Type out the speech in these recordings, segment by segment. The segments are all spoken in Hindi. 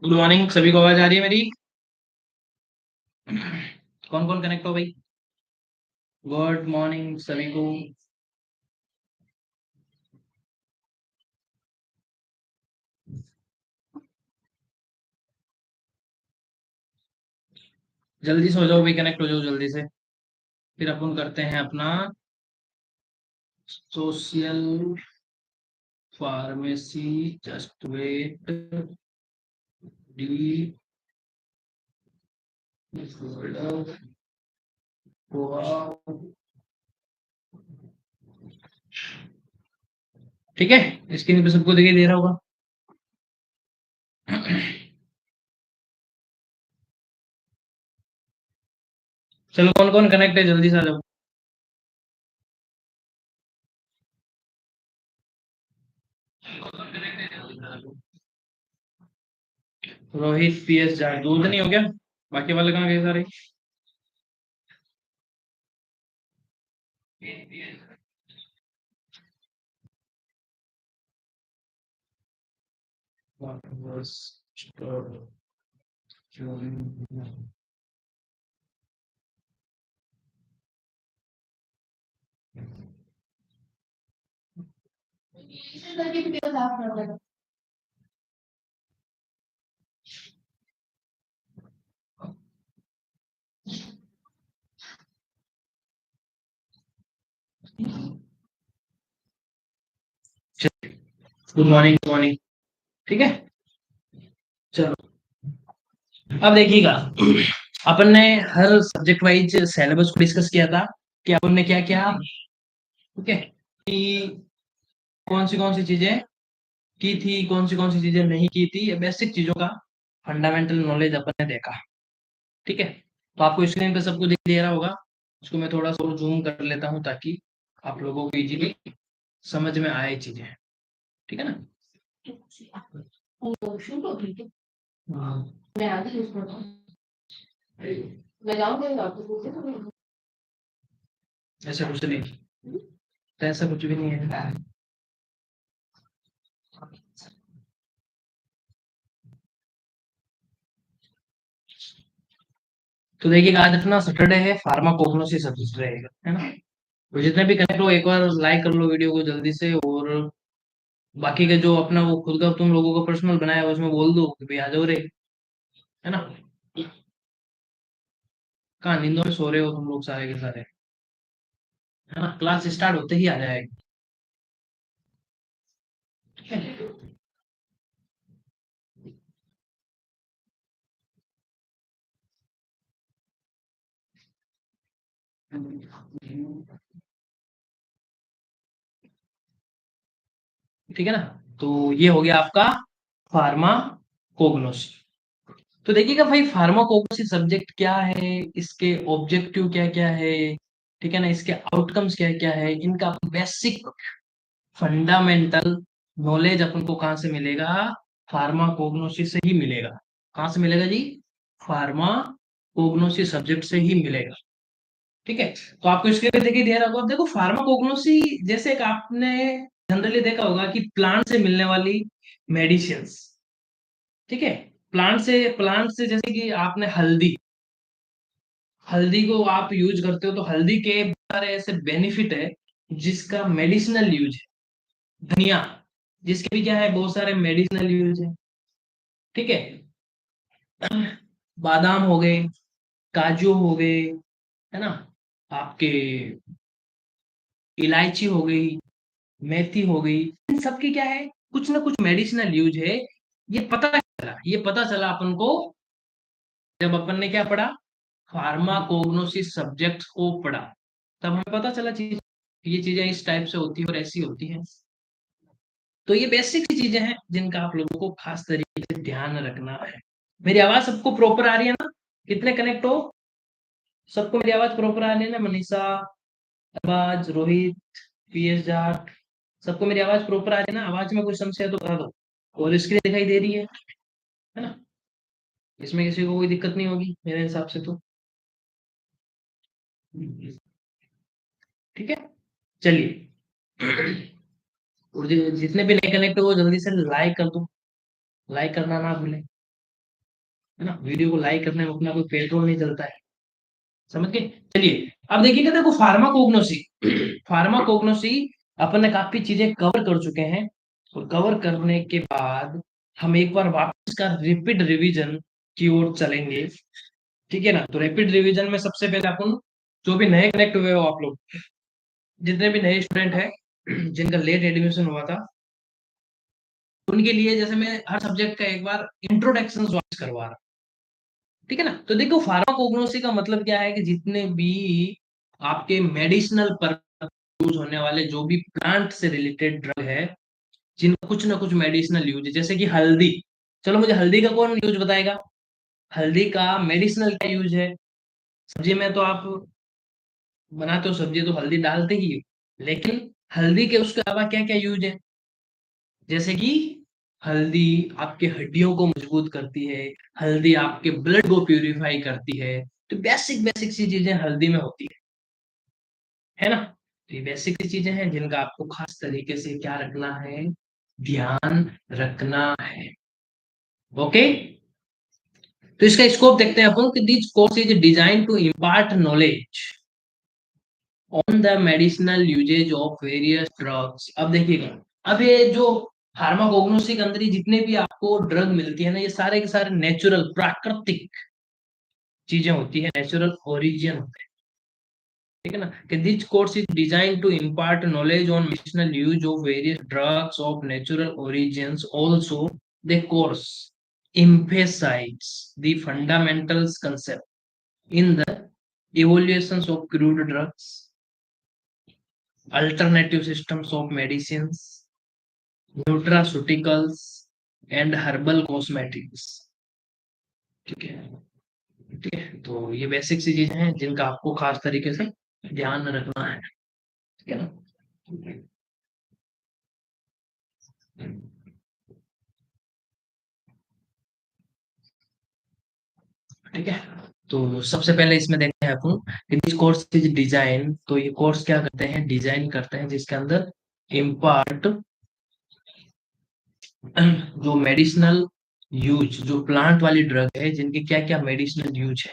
गुड मॉर्निंग, सभी को आवाज आ रही है मेरी? कौन कौन कनेक्ट हो भाई? गुड मॉर्निंग सभी को। जल्दी से हो जाओ भाई, कनेक्ट हो जाओ जल्दी से। फिर अपन करते हैं अपना social pharmacy. Just wait. D ठीक है, स्क्रीन पे सबको दिखाई दे रहा होगा। चलो, कौन कौन कनेक्ट है जल्दी से आ जाओ। रोहित, पीएस जाट, दूध नहीं हो गया? बाकी वाले कहाँ गए सारे? Good morning, good morning. ठीक है, चलो। अब देखिएगा, अपन ने हर सब्जेक्ट वाइज सिलेबस को डिस्कस किया था कि अपन ने क्या क्या, ठीक है, कि कौन सी चीजें की थी, कौन सी चीजें नहीं की थी, ये बेसिक चीजों का फंडामेंटल नॉलेज अपन ने देखा। ठीक है, तो आपको स्क्रीन पे सब कुछ दिख दे रहा होगा। उसको मैं थोड़ा सा जूम कर लेता हूँ ताकि आप लोगों को इजीली समझ में आए चीजें। ठीक है ना? हाँ। ऐसा कुछ नहीं, तो ऐसा कुछ भी नहीं है। तो देखिए, आज अपना सैटरडे है, फार्माकोग्नोसी सब्जेक्ट रहेगा, है ना? तो जितने भी कनेक्ट हो, एक बार लाइक कर लो वीडियो को जल्दी से। और बाकी के जो अपना वो खुद का तुम लोगों को पर्सनल बनाया है, उसमें बोल दो कि भाई आ जाओ रे, है ना? कहाँ नींदों में सो रहे हो तुम लोग सारे के सारे? है ना? क्लास स्टार्ट होते ही आ जाएगी। ठीक है? ठीक है ना? तो ये हो गया आपका फार्माकोग्नोसी। तो देखिएगा भाई, फार्माकोग्नोसी सब्जेक्ट क्या है, इसके ऑब्जेक्टिव क्या क्या है, ठीक है ना, इसके आउटकम्स क्या क्या है, इनका बेसिक फंडामेंटल नॉलेज अपन को कहाँ से मिलेगा? फार्माकोग्नोसी से ही मिलेगा। कहाँ से मिलेगा जी? फार्माकोग्नोसी सब्जेक्ट से ही मिलेगा। ठीक है, तो आपको इसके लिए देखिए दे रहा होगा। अब देखो, फार्माकोग्नोसी जैसे एक आपने जनरली देखा होगा कि प्लांट से मिलने वाली मेडिसिन्स। ठीक है, प्लांट से जैसे कि आपने हल्दी, हल्दी को आप यूज करते हो तो हल्दी के बहुत सारे ऐसे बेनिफिट है जिसका मेडिसिनल यूज है। धनिया, जिसके भी क्या है, बहुत सारे मेडिसिनल यूज है। ठीक है, बादाम हो गए, काजू हो गए, है ना, आपके इलायची हो गई, मेथी हो गई, इन सब की क्या है, कुछ ना कुछ मेडिसिनल यूज है। ये पता चला अपन को जब अपन ने क्या पढ़ा, फार्माकोग्नोसिस सब्जेक्ट को पढ़ा। तब हमें पता चला चीज, ये चीजें इस टाइप से होती है और ऐसी होती हैं। तो ये बेसिक सी चीजें हैं जिनका आप लोगों को खास तरीके से ध्यान रखना है। मेरी आवाज सबको प्रॉपर आ रही है ना? कितने कनेक्ट हो? सबको मेरी आवाज प्रॉपर आ रही है ना? मनीषा, आवाज, रोहित, पीएस जाट, सबको मेरी आवाज प्रॉपर आ रही है ना? आवाज में कोई समस्या है तो बता दो। और स्क्रीन दिखाई दे रही है ना? इसमें किसी को कोई दिक्कत नहीं होगी मेरे हिसाब से तो। ठीक है, चलिए। और जितने भी नए कनेक्ट हो जल्दी से लाइक कर दो, लाइक करना ना भूलें, है ना। वीडियो को लाइक करने में अपना कोई पेट्रोल नहीं चलता है, समझ गए। चलिए, अब देखिएगा, देखो फार्माकोग्नोसी। फार्माकोग्नोसी अपन ने काफी चीजें कवर कर चुके हैं, और कवर करने के बाद हम एक बार वापस का रिपीट रिवीजन की ओर चलेंगे, ठीक है ना। तो रैपिड रिवीजन में सबसे पहले अपन, जो भी नए कनेक्ट हुए हो आप लोग, जितने भी नए स्टूडेंट हैं जिनका लेट एडमिशन हुआ था, उनके लिए जैसे मैं हर सब्जेक्ट का एक बार इंट्रोडक्शन करवा रहा हूं, ठीक है ना। तो देखो फार्माकोग्नोसी का मतलब क्या है कि जितने भी आपके मेडिसिनल पर यूज होने वाले जो भी प्लांट से रिलेटेड ड्रग है, जिनका कुछ ना कुछ मेडिसिनल यूज है, जैसे कि हल्दी। चलो मुझे हल्दी का कौन यूज बताएगा? हल्दी का मेडिसिनल क्या यूज है? सब्जी में तो आप बनाते हो, सब्जी तो हल्दी डालते ही हो, लेकिन हल्दी के उसके अलावा क्या क्या यूज है? जैसे कि हल्दी आपके हड्डियों को मजबूत करती है, हल्दी आपके ब्लड को प्यूरिफाई करती है। तो बेसिक बेसिक सी चीजें हल्दी में होती है ना। तो ये बेसिक सी चीजें हैं जिनका आपको खास तरीके से क्या रखना है, ध्यान रखना है। ओके, तो इसका स्कोप देखते हैं अपन कि this course is design to impart knowledge on the medicinal uses of various drugs. अब देखिएगा, अब ये जो फार्माकोग्नोसी के अंदर ही जितने भी आपको ड्रग मिलती है ना, ये सारे के सारे नेचुरल प्राकृतिक चीजें होती है, नेचुरल ओरिजिन होते हैं, ठीक है ना। कि this course is design to impart knowledge on medicinal use of various drugs of natural origins. Also the course emphasizes the fundamentals concept in the evaluations of crude drugs, alternative systems of medicines, nutraceuticals and herbal cosmetics, ठीक है। ठीक है, तो ये बेसिक सी चीजें हैं जिनका आपको खास तरीके से ध्यान रखना है, ठीक है ना। ठीक है, तो सबसे पहले इसमें देखते हैं अपन कि दिस कोर्स इज डिजाइन। तो ये कोर्स क्या करते हैं, डिजाइन करते हैं जिसके अंदर इम्पार्ट जो मेडिसिनल यूज, जो प्लांट वाली ड्रग है जिनके क्या क्या मेडिसिनल यूज है।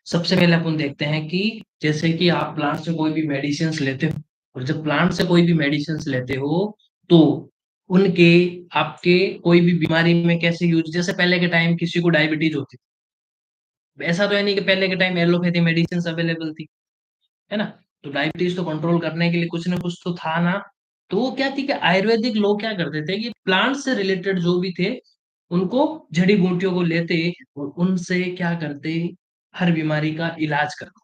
सबसे पहले अपन देखते हैं कि जैसे कि आप प्लांट से कोई भी मेडिसिन लेते हो, और जब प्लांट से कोई भी मेडिसिन लेते हो तो उनके आपके कोई भी बीमारी में कैसे यूज, जैसे पहले के टाइम किसी को डायबिटीज होती थी, ऐसा तो है नहीं कि पहले के टाइम एलोपैथी मेडिसिन अवेलेबल थी, है ना। तो डायबिटीज तो कंट्रोल करने के लिए कुछ ना कुछ तो था ना। तो वो क्या थी कि आयुर्वेदिक लोग क्या करते थे कि प्लांट से रिलेटेड जो भी थे उनको, जड़ी बूटियों को लेते और उनसे क्या करते, हर बीमारी का इलाज करते।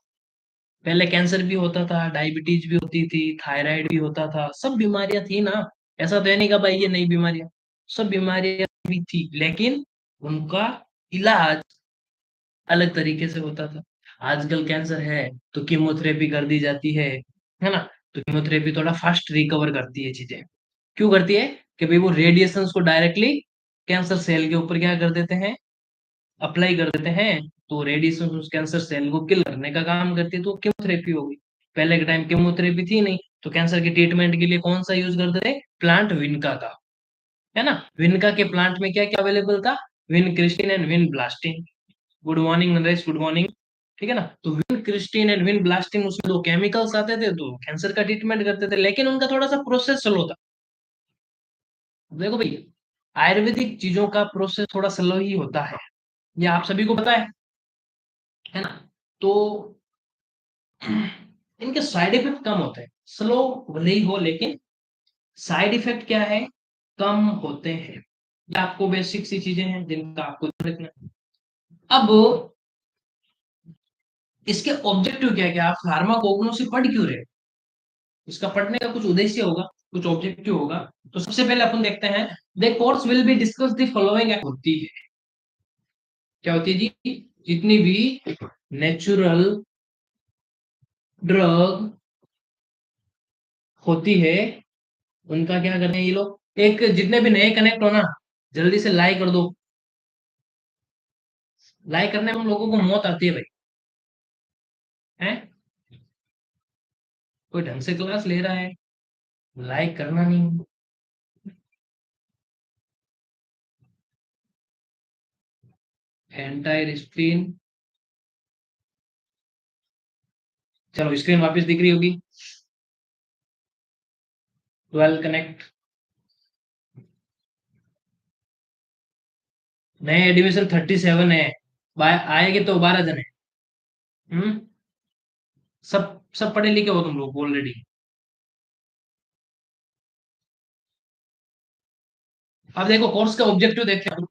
पहले कैंसर भी होता था, डायबिटीज भी होती थी, थायराइड भी होता था, सब बीमारियां थी ना। ऐसा तो है नहीं का भाई ये नई बीमारियां, सब बीमारियां भी थी, लेकिन उनका इलाज अलग तरीके से होता था। आजकल कैंसर है तो कीमोथेरेपी कर दी जाती है ना। तो कीमोथेरेपी थोड़ा फास्ट रिकवर करती है चीजें। क्यों करती है? कि भाई वो रेडिएशंस को डायरेक्टली कैंसर सेल के ऊपर क्या कर देते हैं, अप्लाई कर देते हैं। तो रेडिएशन उस कैंसर सेल को किल करने का काम करती है, तो कीमोथेरेपी होगी। पहले के टाइम कीमोथेरेपी थी नहीं, तो कैंसर के ट्रीटमेंट के लिए कौन सा यूज करते थे? प्लांट विनका का, है ना। विनका के प्लांट में क्या क्या अवेलेबल था? Vincristine and vinblastine. Good morning Naresh, good morning. ठीक है ना। तो vincristine and vinblastine, उसमें दो केमिकल्स आते थे, तो कैंसर का ट्रीटमेंट करते थे, लेकिन उनका थोड़ा सा प्रोसेस स्लो था। देखो भैया, आयुर्वेदिक चीजों का प्रोसेस थोड़ा स्लो ही होता है, ये आप सभी को पता है ना। तो इनके साइड इफेक्ट कम होते हैं, स्लो भले ही हो लेकिन साइड इफेक्ट क्या है, कम होते हैं। ये आपको बेसिक सी चीजें हैं जिनका आपको ध्यान रखना है। अब इसके ऑब्जेक्टिव क्या क्या, आप फार्माकोग्नोसी पढ़ क्यों रहे? इसका पढ़ने का कुछ उद्देश्य होगा, कुछ ऑब्जेक्टिव होगा। तो सबसे पहले अपन देखते हैं, the course will be discuss the following होती है। क्या होती है जी? जितनी भी नेचुरल ड्रग होती है उनका क्या करते हैं ये लोग। एक जितने भी नए कनेक्ट हो ना, जल्दी से लाइक कर दो। लाइक करने में हम लोगों को मौत आती है भाई, हैं। कोई ढंग से क्लास ले रहा है, लाइक करना नहीं। एंटायर स्क्रीन, चलो स्क्रीन वापस दिख रही होगी। 12 कनेक्ट, नए एडमिशन 37 है। आएंगे तो 12 जने। हम्म। सब सब पढ़े लिखे हो तुम लोग ऑलरेडी। अब देखो कोर्स का ऑब्जेक्टिव देखते हैं।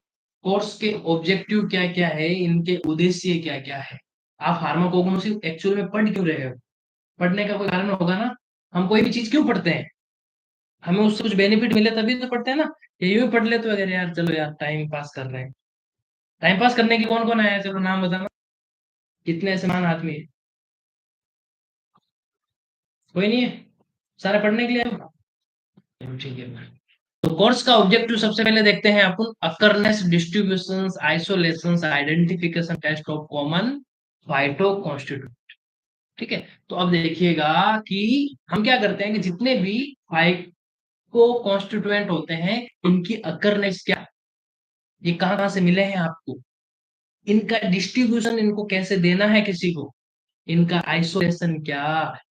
कोर्स के ऑब्जेक्टिव क्या क्या है, इनके उद्देश्य क्या क्या है। आप फार्माकोग्नोसी एक्चुअल में पढ़ क्यों रहे हो? पढ़ने का कोई कारण होगा ना। हम कोई भी चीज क्यों पढ़ते हैं? हमें उससे कुछ बेनिफिट मिले तभी तो पढ़ते हैं ना। ये यूं ही पढ़ ले तो अगर यार चलो यार टाइम पास कर रहे हैं। टाइम पास करने के कौन कौन आया है, चलो नाम बताना। कितने ऐसे महान आदमी है? कोई नहीं है। सारे पढ़ने के लिए आए हो? ठीक है। तो कोर्स का ऑब्जेक्टिव सबसे पहले देखते हैं अपन, occurrence distribution isolation identification test of common phyto constituent. ठीक है। तो अब देखिएगा कि हम क्या करते हैं कि जितने भी फाइटो कॉन्स्टिट्यूएंट होते हैं इनकी अकरनेस क्या, ये कहाँ कहाँ से मिले हैं आपको, इनका डिस्ट्रीब्यूशन, इनको कैसे देना है किसी को, इनका आइसोलेशन क्या,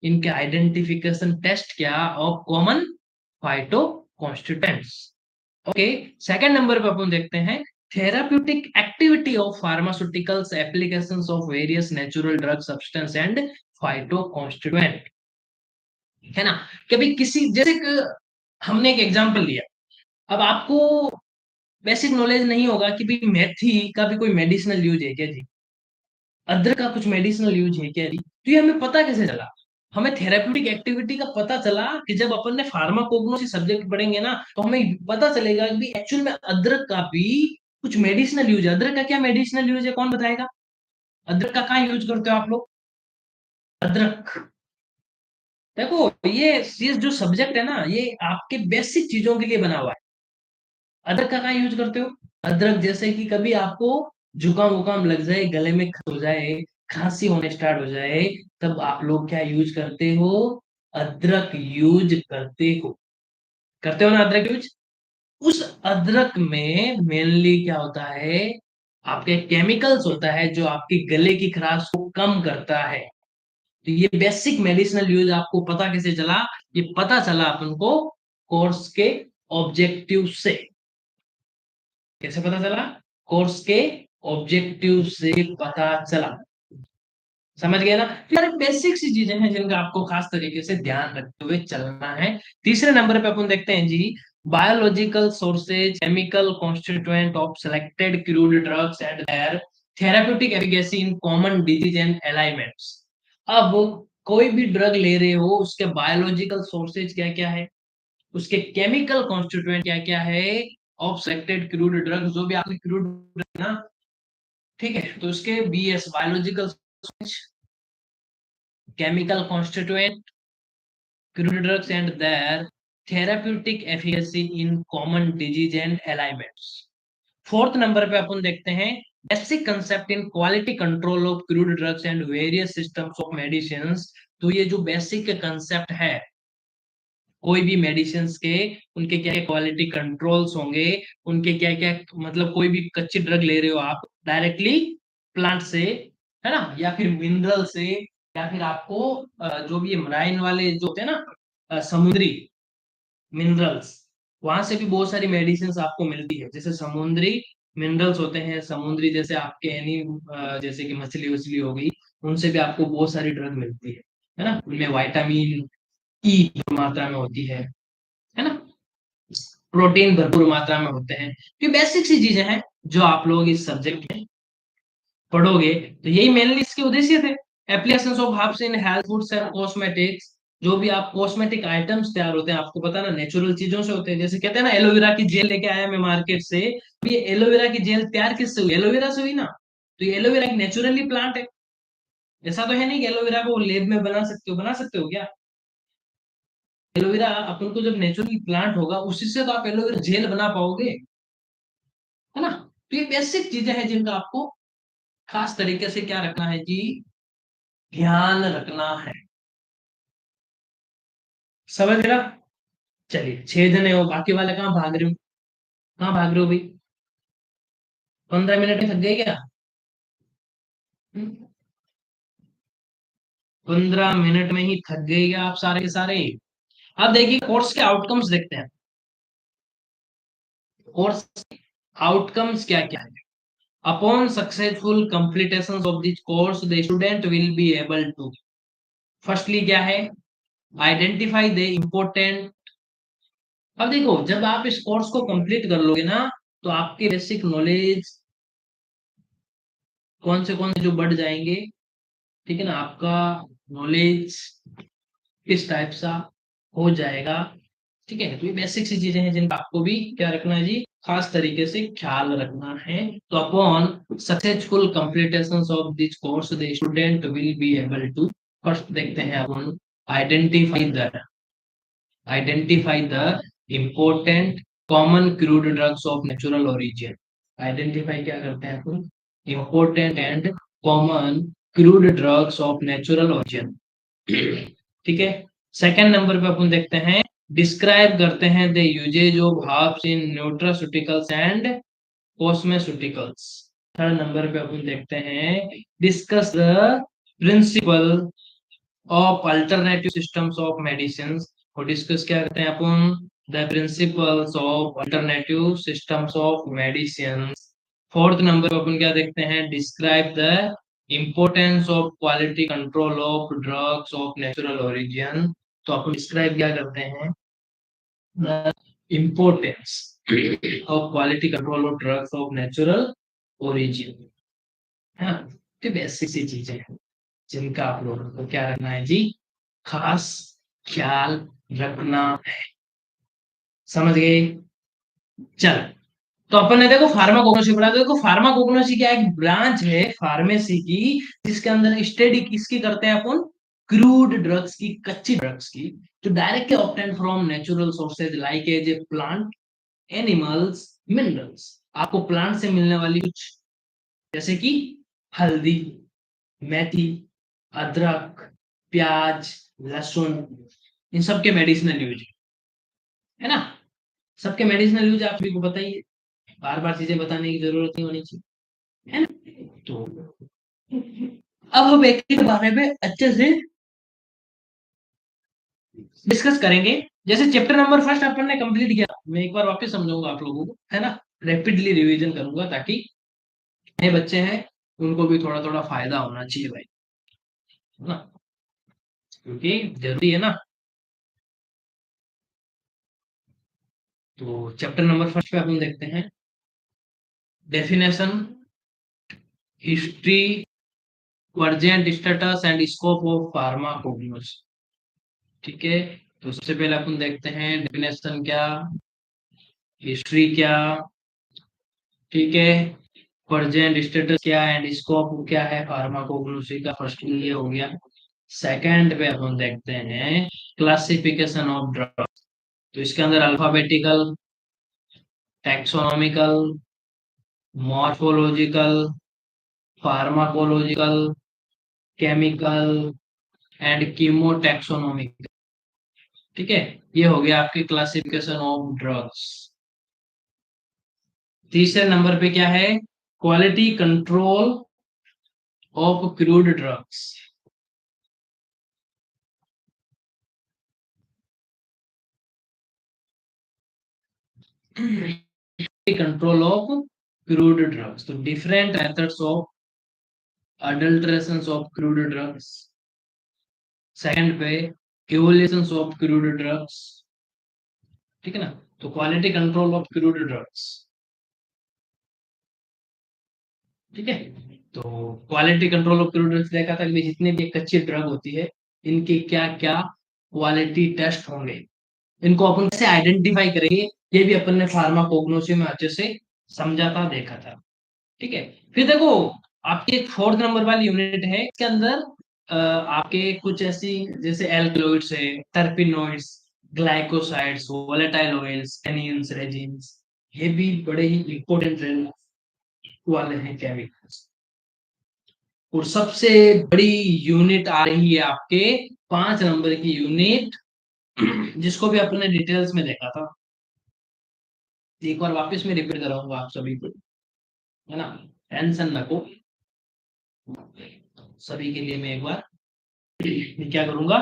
इनके आइडेंटिफिकेशन टेस्ट क्या of common phyto constituents. Okay. Second number पे अपन देखते हैं therapeutic activity of pharmaceuticals applications of various natural drug substance and phyto constituent. है ना। कभी किसी जैसे कि हमने एक एग्जांपल लिया। अब आपको बेसिक नॉलेज नहीं होगा कि भाई मेथी का भी कोई मेडिसिनल यूज है क्या जी, अदरक का कुछ मेडिसिनल यूज है क्या जी, तो ये हमें पता कैसे चला? हमें थेराप्यूटिक एक्टिविटी का पता चला कि जब अपन ने फार्माकोग्नोसी सब्जेक्ट पढ़ेंगे ना तो हमें पता चलेगा कि एक्चुअल में अदरक का भी कुछ मेडिसिनल यूज है। अदरक का क्या मेडिसिनल यूज है, कौन बताएगा? अदरक का कहाँ यूज करते हो आप लोग? अदरक, देखो ये जो सब्जेक्ट है ना ये आपके बेसिक चीजों के लिए बना हुआ है। अदरक का कहाँ यूज करते हो? अदरक जैसे कि कभी आपको जुकाम वुकाम लग जाए, गले में खस हो जाए, खांसी होने स्टार्ट हो जाए, तब आप लोग क्या यूज करते हो? अदरक यूज करते हो ना अदरक यूज। उस अदरक में मेनली क्या होता है, आपके केमिकल्स होता है जो आपके गले की खराश को कम करता है। तो ये बेसिक मेडिसिनल यूज आपको पता कैसे चला? ये पता चला अपन को कोर्स के ऑब्जेक्टिव से। कैसे पता चला? कोर्स के ऑब्जेक्टिव से पता चला। समझ गए ना। तो यार बेसिक सी चीजें हैं जिनका आपको खास तरीके से ध्यान रखते हुए चलना है। तीसरे नंबर पे अपन देखते हैं जी, biological sources chemical constituent of selected crude drugs and their therapeutic efficacy in common disease and alignments. अब कोई भी ड्रग ले रहे हो उसके बायोलॉजिकल सोर्सेज क्या क्या है, उसके केमिकल कॉन्स्टिट्यूएंट क्या क्या है ऑफ सिलेक्टेड क्रूड ड्रग, जो भी आपने क्रूड ना, ठीक है, तो उसके BS biological chemical constituent crude drugs and their therapeutic efficacy in common disease and ailments। Fourth number पे अपन देखते हैं basic concept in quality control of crude drugs and various systems of medicine. तो ये जो बेसिक कंसेप्ट है कोई भी मेडिसिन के, उनके क्या क्या क्वालिटी कंट्रोल्स होंगे, उनके क्या क्या, मतलब कोई भी कच्ची ड्रग ले रहे हो आप डायरेक्टली प्लांट से, है ना, या फिर मिनरल से, या फिर आपको जो भी मराइन वाले जो होते हैं ना, समुद्री मिनरल्स, वहां से भी बहुत सारी मेडिसिन आपको मिलती है। जैसे समुद्री मिनरल्स होते हैं, समुद्री जैसे आपके यानी जैसे कि मछली वछली हो गई, उनसे भी आपको बहुत सारी ड्रग मिलती है ना। उनमें विटामिन ई भरपूर मात्रा में होती है ना, प्रोटीन भरपूर मात्रा में होते हैं। ये बेसिक सी चीजें हैं जो आप लोग इस सब्जेक्ट में पढ़ोगे। तो यही मेनली इसके उद्देश्य थे। Applications of herbs in health foods and cosmetics, जो भी आप कॉस्मेटिक आइटम्स तैयार होते हैं, आपको पता है ना नेचुरल चीजों से होते हैं। जैसे कहते हैं ना एलोवेरा की जेल लेके आया मैं मार्केट से, तो ये एलोवेरा की जेल तैयार किससे हुई? एलोवेरा से हुई ना। तो ये एलोवेरा एक नेचुरली प्लांट है। ऐसा तो है नहीं कि एलोवेरा को लैब में बना सकते हो, बना सकते हो क्या? एलोवेरा अपन को जब नेचुरली प्लांट होगा उसी से तो आप एलोवेरा जेल बना पाओगे, है ना। तो ये बेसिक चीजें हैं जिनका आपको खास तरीके से क्या रखना है जी, ध्यान रखना है। समझ रहा? चलिए 6 जने हो, बाकी वाले कहाँ भाग रहे हो? कहाँ भाग रहे हो भाई? 15 मिनट में थक गए क्या? 15 मिनट में ही थक गए क्या आप सारे के सारे? अब देखिए कोर्स के आउटकम्स देखते हैं। कोर्स आउटकम्स क्या क्या है? Upon successful completion of this course the student will be able to, firstly क्या है, आइडेंटिफाई द इम्पोर्टेंट। अब देखो जब आप इस कोर्स को कंप्लीट कर लोगे ना, तो आपके बेसिक नॉलेज कौन से जो बढ़ जाएंगे, ठीक है ना, आपका नॉलेज किस टाइप सा हो जाएगा। ठीक है, तो ये बेसिक सी चीजें हैं जिनका आपको भी क्या रखना है जी, खास तरीके से ख्याल रखना है। तो upon successful completion of this course the student will be able to, first देखते हैं अपन, identify the identify the important common crude drugs of natural origin. Identify क्या करते हैं अपन, important and common crude drugs of natural origin. ठीक है। सेकंड नंबर पे अपन देखते हैं, डिस्क्राइब करते हैं the usages of herbs in nutraceuticals and cosmeceuticals. Third number पे अपन देखते हैं, discuss the principle of alternative systems of medicine. और डिस्कस क्या करते हैं अपन, the principles of alternative systems of medicine. Fourth number पे अपन क्या देखते हैं, describe the importance of quality control of drugs of natural origin. तो अपन डिस्क्राइब क्या करते हैं, the importance of quality control of drugs of natural origin. हाँ, तो बेसिक सी चीजें हैं जिनका आप लोगों को क्या रखना है जी, खास ख्याल रखना है। समझ गए? चल, तो अपन ने देखो फार्माकोग्नोसी पढ़ा, तो देखो फार्माकोग्नोसी क्या एक ब्रांच है फार्मेसी की, जिसके अंदर स्टडी किसकी करते हैं अपन, क्रूड ड्रग्स की, कच्ची ड्रग्स की, जो directly obtain from natural sources like as a plant, animals, minerals. आपको प्लांट से मिलने वाली कुछ, जैसे कि हल्दी, मेथी, अदरक, प्याज, लहसुन, इन सब के मेडिसिनल यूज है ना। सबके मेडिसिनल यूज आप सभी को बताइए, बार बार चीजें बताने की जरूरत नहीं होनी चाहिए, है ना। तो अब हम एक के बारे में अच्छे से डिस्कस करेंगे। जैसे चैप्टर नंबर फर्स्ट अपन ने कंप्लीट किया, मैं एक बार वापस समझाऊंगा आप लोगों को, है ना, रैपिडली रिवीजन करूंगा ताकि नए बच्चे हैं उनको भी थोड़ा थोड़ा फायदा होना चाहिए भाई, है ना, क्योंकि जरूरी है ना। तो चैप्टर नंबर फर्स्ट पे अपन देखते हैं, definition, history, urgent status and scope of pharmacognosy. ठीक है, तो सबसे पहले अपन देखते हैं डेफिनेशन क्या, हिस्ट्री क्या, ठीक है, प्रेजेंट स्टेटस क्या एंड स्कोप क्या है फार्माकोग्नोसी का, फर्स्ट ये हो गया। सेकंड पे अपन देखते हैं क्लासिफिकेशन ऑफ ड्रग। तो इसके अंदर alphabetical, taxonomical, morphological, pharmacological, chemical and chemotaxonomical. ठीक है, ये हो गया आपके क्लासिफिकेशन ऑफ ड्रग्स। तीसरे नंबर पे क्या है, quality control of crude drugs. Control of crude drugs, तो different methods of adulteration of crude drugs. Second पे एवोल्यूशन ऑफ क्रूड ड्रग्स, ठीक है ना, तो quality control of crude drugs. ठीक है, तो quality control of crude drugs देखा था कि जितने भी कच्ची ड्रग होती है, इनके क्या क्या क्वालिटी टेस्ट होंगे, इनको अपन कैसे आइडेंटिफाई करेंगे, ये भी अपन ने फार्माकोग्नोसी में अच्छे से समझा था, देखा था। ठीक है, फिर देखो आपकी एक फोर्थ नंबर वाली यूनिट है, इसके अंदर आपके कुछ ऐसी, जैसे एल्कलॉइड्स है, terpenoids, glycosides, volatile oils, anions, resins, ये भी बड़े ही इंपॉर्टेंट वाले हैं केमिकल्स। और सबसे बड़ी यूनिट आ रही है आपके 5 नंबर की यूनिट, जिसको भी अपने डिटेल्स में देखा था। एक बार वापस में रिपीट कराऊंगा आप सभी को, है ना, टेंशन नको। सभी के लिए मैं एक बार क्या करूंगा,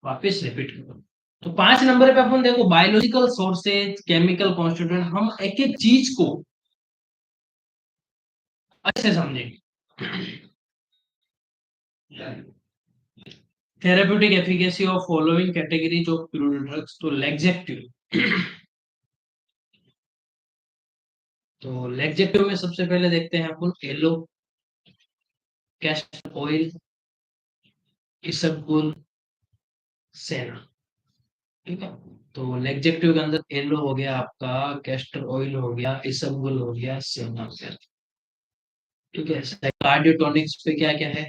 वापस रिपीट करूंगा। तो 5 नंबर पे अपन देखो, बायोलॉजिकल सोर्सेज, केमिकल कॉन्स्टिट्यूएंट, हम एक एक चीज को अच्छे से समझेंगे। Therapeutic efficacy of following categories of drugs, तो लेग्जेक्टिव। तो लेग्जेक्टिव में सबसे पहले देखते हैं अपन एलो, कैस्टर ऑयल, इसबगोल, सेना। ठीक है। तो लेग्जेक्टिव के अंदर एलो हो गया आपका, कैस्टर ऑयल हो गया, इसबगोल हो गया, सेना हो गया। ठीक है। कार्डियोटोनिक्स पे क्या क्या है,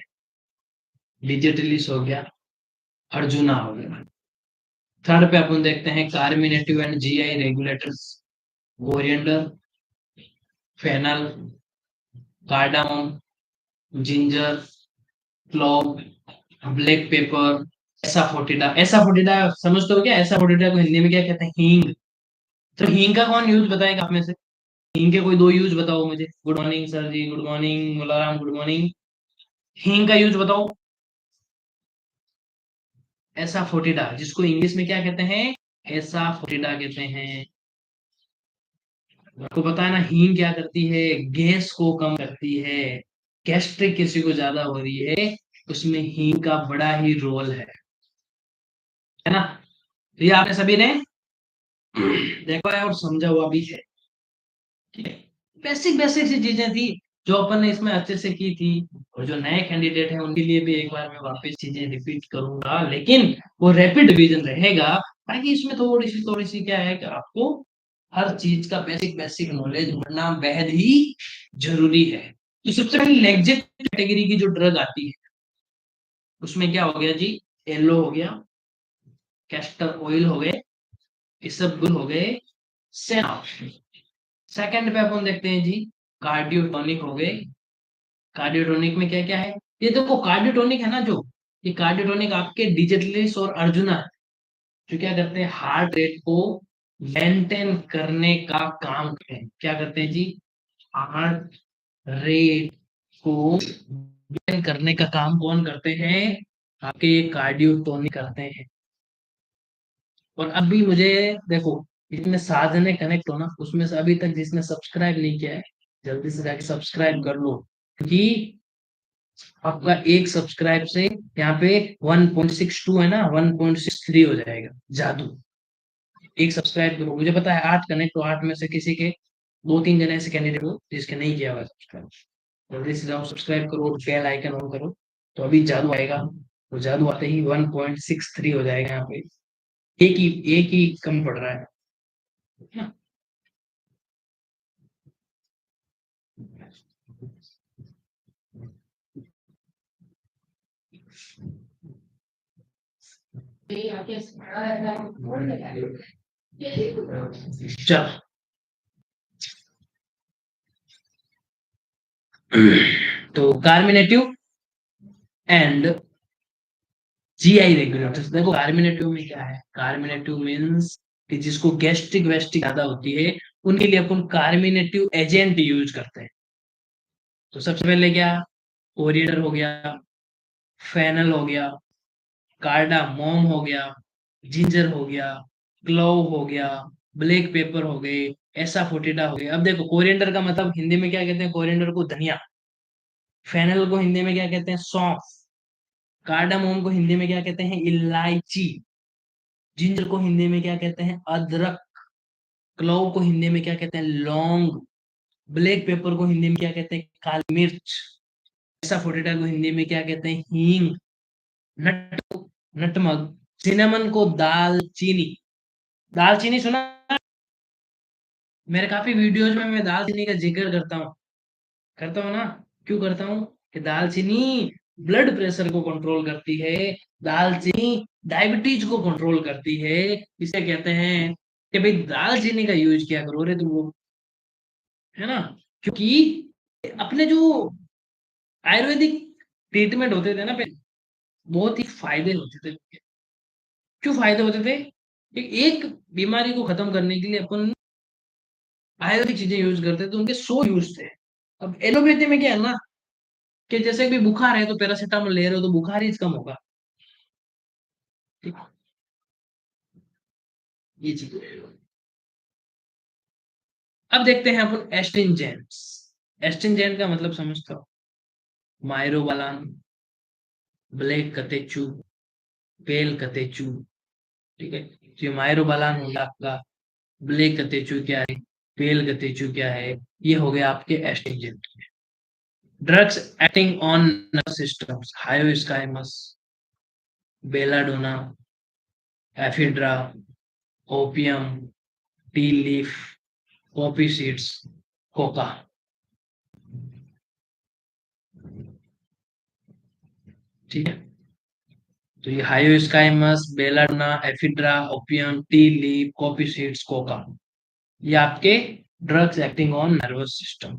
डिजिटलिस हो गया, अर्जुना हो गया। थर्ड पे अपन देखते हैं carminative and GI regulators, coriander, fennel, cardamom, ginger, clove, black pepper, asafoetida. Asafoetida समझते हो क्या, एसाफोटिडा को हिंदी में क्या कहते हैं, हींग। तो हींग का कौन यूज बताएगा आप में से, हींग के कोई दो यूज बताओ मुझे। गुड मॉर्निंग सर जी, good morning Mularam, good morning. हींग का यूज बताओ। एसाफोटिडा, जिसको इंग्लिश में क्या कहते हैं, एसाफोटिडा कहते हैं। आपको पता है ना, हींग क्या करती है, गैस को कम करती है। गैस्ट्रिक किसी को ज्यादा हो रही है, उसमें हींग का बड़ा ही रोल है ना। ये आपने सभी ने देखा है और समझा हुआ भी है। ठीक है। बेसिक बेसिक सी चीजें थी जो अपन ने इसमें अच्छे से की थी। और जो नए कैंडिडेट हैं उनके लिए भी एक बार मैं वापस चीजें रिपीट करूंगा, लेकिन वो रैपिड रिवीजन रहेगा, ताकि इसमें थोड़ी सी क्या है कि आपको हर चीज का बेसिक बेसिक नॉलेज होना बेहद ही जरूरी है। तो सबसे पहले लेग्जेट कैटेगरी की जो ड्रग आती है, उसमें क्या हो गया जी, येलो हो गया, कैस्टर ऑयल हो गए, इसबगोल हो गए, सेना। सेकंड पे अपन देखते हैं जी, कार्डियोटोनिक हो गए। कार्डियोटोनिक में क्या क्या है, ये देखो कार्डियोटोनिक है ना जो, ये कार्डियोटोनिक आपके डिजिटलिस और अर्जुना जो क्या करते हैं, हार्ट रेट को मेंटेन करने का काम करते हैं। क्या करते हैं जी, हार्ट रेट को मेंटेन करने का काम कौन करते हैं, आपके ये कार्डियोटोनिक करते हैं। और अभी मुझे देखो, जितने साधने कनेक्ट हो ना, उसमें से अभी तक जिसने सब्सक्राइब नहीं किया है, जल्दी से जाके सब्सक्राइब कर लो, क्योंकि आपका एक सब्सक्राइब से यहाँ पे 1.62 है ना, 1.63 हो जाएगा जादू। एक सब्सक्राइब करो, मुझे पता है 8 कनेक्ट हो, 8 में से किसी के 2-3 जने ऐसे कैंडिडेट हो जिसके नहीं किया हुआ सब्सक्राइब। जल्दी से जाओ सब्सक्राइब करो, बेल आइकन ऑन करो, तो अभी जादू आएगा। तो जादू आते ही 1.63 हो जाएगा यहाँ पे। एक ही कम पड़ रहा है ना। चल, तो कार्मिनेटिव एंड जीआई रेगुलेटर्स। देखो कार्मिनेटिव में क्या है, कार्मिनेटिव मींस कि जिसको गैस्ट्रिक वेस्ट्रिक ज्यादा होती है, उनके लिए अपन कार्मिनेटिव एजेंट यूज करते हैं। तो सबसे पहले क्या, कोरिएंडर हो गया, फेनल हो गया, कार्डामोम हो गया, जिंजर हो गया, क्लोव हो गया, ब्लैक पेपर हो गए, एसाफोटिडा हो गया। अब देखो कोरिएंडर का मतलब हिंदी में क्या कहते हैं, कोरिएंडर को धनिया। फेनल को हिंदी में क्या कहते हैं, सौंफ। कार्डामोम को हिंदी में क्या कहते हैं, इलायची। जिंजर को हिंदी में क्या कहते हैं, अदरक। क्लोव को हिंदी में क्या कहते हैं, लौंग। ब्लैक पेपर को हिंदी में क्या कहते हैं, काली मिर्च। एसाफोटिडा को हिंदी में क्या कहते हैं, हींग। नट नटमग। सिनेमन को दालचीनी। दालचीनी सुना, मेरे काफी वीडियोज में मैं दालचीनी का जिक्र करता हूँ ना। क्यों करता हूँ, कि दालचीनी ब्लड प्रेशर को कंट्रोल करती है, दालचीनी डायबिटीज को कंट्रोल करती है। इसे कहते हैं कि भाई दालचीनी का यूज किया करो रे तुम लोग, है ना। क्योंकि अपने जो आयुर्वेदिक ट्रीटमेंट होते थे ना पहले, बहुत ही फायदे होते थे। क्यों फायदे होते थे, कि एक बीमारी को खत्म करने के लिए अपन आयुर्वेदिक चीजें यूज करते थे, तो उनके 100 यूज थे। अब एलोपैथी में क्या है ना, कि जैसे भी बुखार है तो पैरासीटामोल ले रहे हो तो बुखार ही कम होगा। ठीक, ये चीज है। अब देखते हैं अपन एस्ट्रिंजेंट्स। एस्ट्रिंजेंट का मतलब समझते हो? मायरोबालान, ब्लैक कतेचू, पेल कतेचू। ठीक है, तो ये मायरोबालान हो गया आपका, ब्लैक कतेचू क्या है, पेल कतेचू क्या है, ये हो गया आपके astringent. Drugs acting on nervous systems, hyoscyamus, belladonna, ephedra, opium, tea leaf, poppy seeds, coca. ठीक है, तो ये hyoscyamus, belladonna, ephedra, opium, tea leaf, poppy seeds, coca, ये आपके drugs acting on nervous system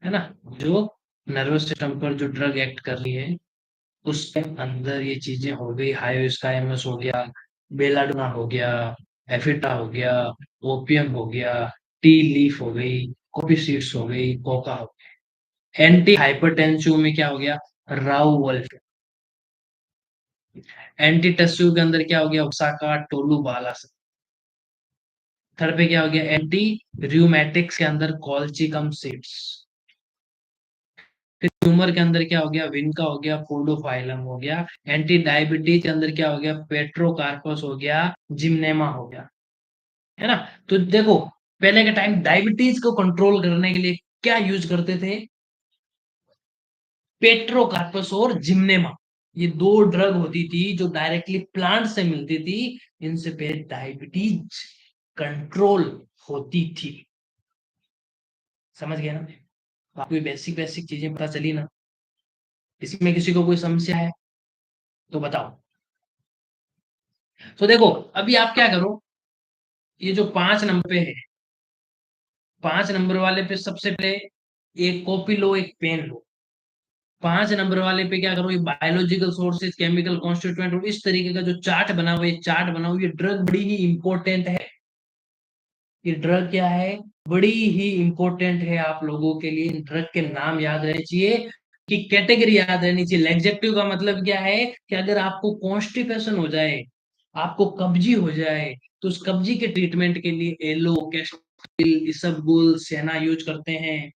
है ना। जो नर्वस सिस्टम पर जो ड्रग एक्ट कर रही है, उसके अंदर ये चीजें हो गई, हायोस्काइमस हो गया, बेलाडोना हो गया, एफिड्रा हो गया, ओपियम हो गया, टी लीफ हो गई, कॉपी सीड्स हो गई, कोका हो गया। एंटी हाइपरटेंसिव में क्या हो गया, राउ वोल्फ। एंटी टस्यू के अंदर क्या हो गया, ओसाका, टोलू, बालासन। थर्ड पे क्या हो गया, एंटी रूमेटिक्स के अंदर कॉल्चिकम सीड्स। फिर ट्यूमर के अंदर क्या हो गया, विनका हो गया, पोडोफाइलम हो गया। एंटी डायबिटीज के अंदर क्या हो गया, पेट्रोकार्पस हो गया, जिम्नेमा हो गया। है ना। तो देखो, पहले के टाइम डायबिटीज को कंट्रोल करने के लिए क्या यूज करते थे, पेट्रोकार्पस और जिम्नेमा। ये दो ड्रग होती थी जो डायरेक्टली प्लांट से मिलती थी। इनसे पहले डायबिटीज कंट्रोल होती थी। समझ गया ना। तो आपको बेसिक बेसिक चीजें पता चली ना। इसमें किसी को कोई समस्या है तो बताओ। तो देखो, अभी आप क्या करो, ये जो 5 नंबर पे है, 5 नंबर वाले पे सबसे पहले एक कॉपी लो, एक पेन लो। 5 नंबर वाले पे क्या करो, ये बायोलॉजिकल सोर्सेज, केमिकल कॉन्स्टिट्यूएंट और इस तरीके का जो चार्ट बना हुआ है, ये चार्ट बनाओ। ये ड्रग बड़ी ही इंपॉर्टेंट है। ये ड्रग क्या है, बड़ी ही इंपॉर्टेंट है आप लोगों के लिए। इन ड्रग के नाम याद रहने चाहिए, कि कैटेगरी याद रहनी चाहिए। एग्जेक्टिव का मतलब क्या है, कि अगर आपको कॉन्स्टिपेशन हो जाए, आपको कब्जी हो जाए, तो उस कब्जी के ट्रीटमेंट के लिए एलो, कैस्टोल, इसबगोल, सेना यूज करते हैं।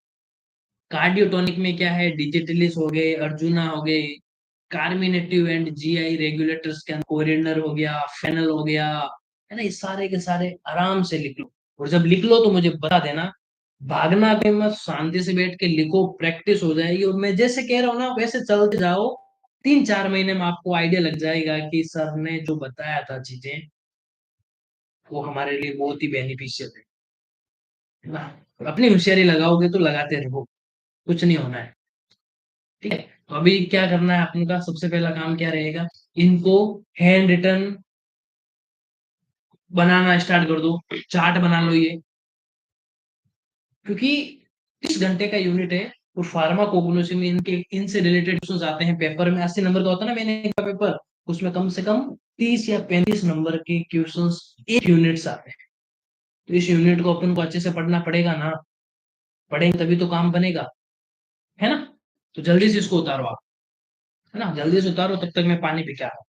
कार्डियोटोनिक में क्या है, डिजिटलिस हो गए, अर्जुना हो गए। कार्मिनेटिव एंड जीआई रेगुलेटर्स के अंदर कोरिएंडर हो गया, फेनल हो गया। है ना, ये सारे के सारे आराम से लिख लो। और जब लिख लो तो मुझे बता देना। भागना भी मत, शांति से बैठ के लिखो, प्रैक्टिस हो जाएगी। और मैं जैसे कह रहा हूँ ना, वैसे चलते जाओ। 3-4 महीने में आपको आइडिया लग जाएगा कि सर ने जो बताया था चीजें, वो हमारे लिए बहुत ही बेनिफिशियल है ना। और अपनी होशियारी लगाओगे तो लगाते रहो, कुछ नहीं होना है। ठीक है, तो अभी क्या करना है अपन का, सबसे पहला काम क्या रहेगा, इनको हैंड रिटन बनाना स्टार्ट कर दो। चार्ट बना लो ये, क्योंकि 30 घंटे का यूनिट है। और फार्माकोग्नोसी में इनके इनसे रिलेटेड क्वेश्चन आते हैं पेपर में। 80 नंबर का होता है ना मैंने का पेपर, उसमें कम से कम 30 या 35 नंबर के क्वेश्चंस एक यूनिट से आते हैं। तो इस यूनिट को अपन को अच्छे से पढ़ना पड़ेगा ना। पढ़ेंगे तभी तो काम बनेगा, है ना। तो जल्दी से इसको उतारो आप, है ना, जल्दी से उतारो, तब तक मैं पानी पी के आ रहा हूँ।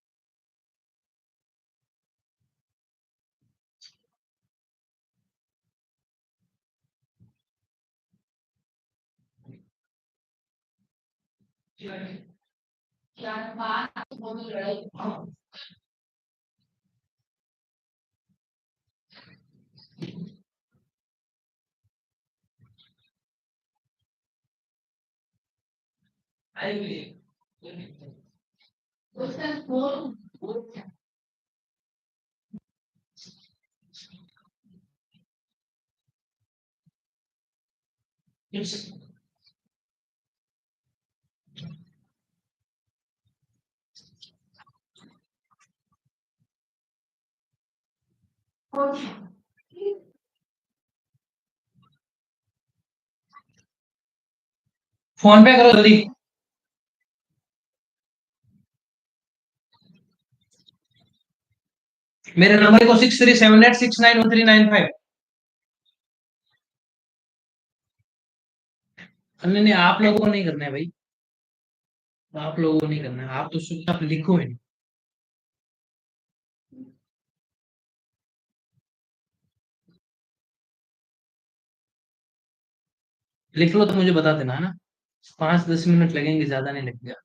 फोन पे करो जल्दी। मेरे नंबर को 6378691395। नहीं नहीं, आप लोगों को नहीं करना है भाई, आप लोगों को नहीं करना है, आप तो चुपचाप लिखो ही। लिख लो तो मुझे बता देना, है ना। 5-10 मिनट लगेंगे, ज्यादा नहीं लगेगा।